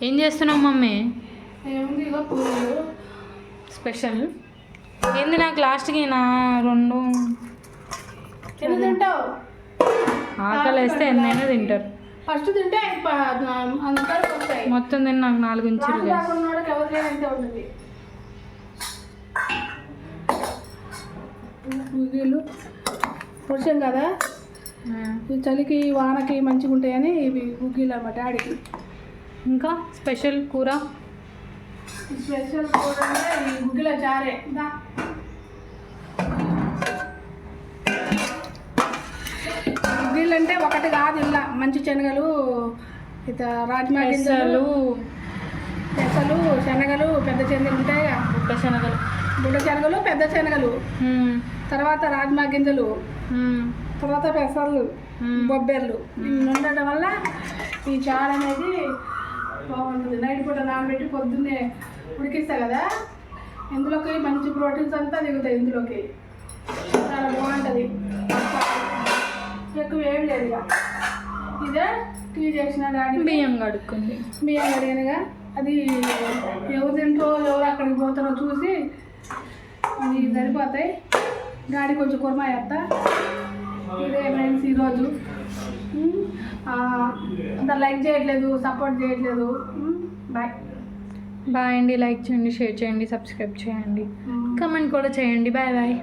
ఏం చేస్తున్నావు మమ్మీ? ఏముంది ఇక పూలు స్పెషల్ ఏంది? నాకు లాస్ట్కి నా 2 ఎన్ని తింటావు? ఆకలి వేస్తే ఎన్నైనా తింటారు. ఫస్ట్ తింటే అందరికి వస్తాయి. మొత్తం తిని నాకు 4 ఇంచులు వాడికి ఎవరికైనా ఎంత ఉంటుంది. గుగ్గిళ్ళు వర్షం కదా, ఈ చలికి వానకి మంచిగా ఉంటాయని ఇవి గుగ్గిళ్ళు అన్నమాట డాడీకి. ఇంకా స్పెషల్ కూర కూర అంటే ఈ గుగ్గిల చారే. గుగ్గిళ్ళు అంటే ఒకటి కాదు, ఇలా మంచి శనగలు, ఇత రాజ్మా గింజలు, పెసలు, శనగలు, పెద్ద శనగలు ఉంటాయి. బుడ్డ శనగలు, పెద్ద శనగలు, తర్వాత రాజ్మా గింజలు, తర్వాత పెసలు, బొబ్బెర్లు ఉండటం వల్ల ఈ చారు అనేది బాగుంటుంది. నైట్ పూట నానబెట్టి పొద్దున్నే ఉడికిస్తా కదా, ఇందులోకి మంచి ప్రోటీన్స్ అంతా దిగుతాయి. ఇందులోకి చాలా బాగుంటుంది. ఎక్కువ ఏం లేదు. ఇదే టీ చేసిన డాడీ బియ్యం కడిగినగా అది ఎవరు తింటో ఎవరు అక్కడికి పోతారో చూసి అది సరిపోతాయి. డాడీ కొంచెం కుర్మా వేస్తా. ఇదే ఫ్రెండ్స్ ఈరోజు. అంత లైక్ చేయట్లేదు, సపోర్ట్ చేయట్లేదు. బాయ్ అండి. లైక్ చేయండి, షేర్ చేయండి, సబ్స్క్రైబ్ చేయండి, కమెంట్ కూడా చేయండి. Bye bye.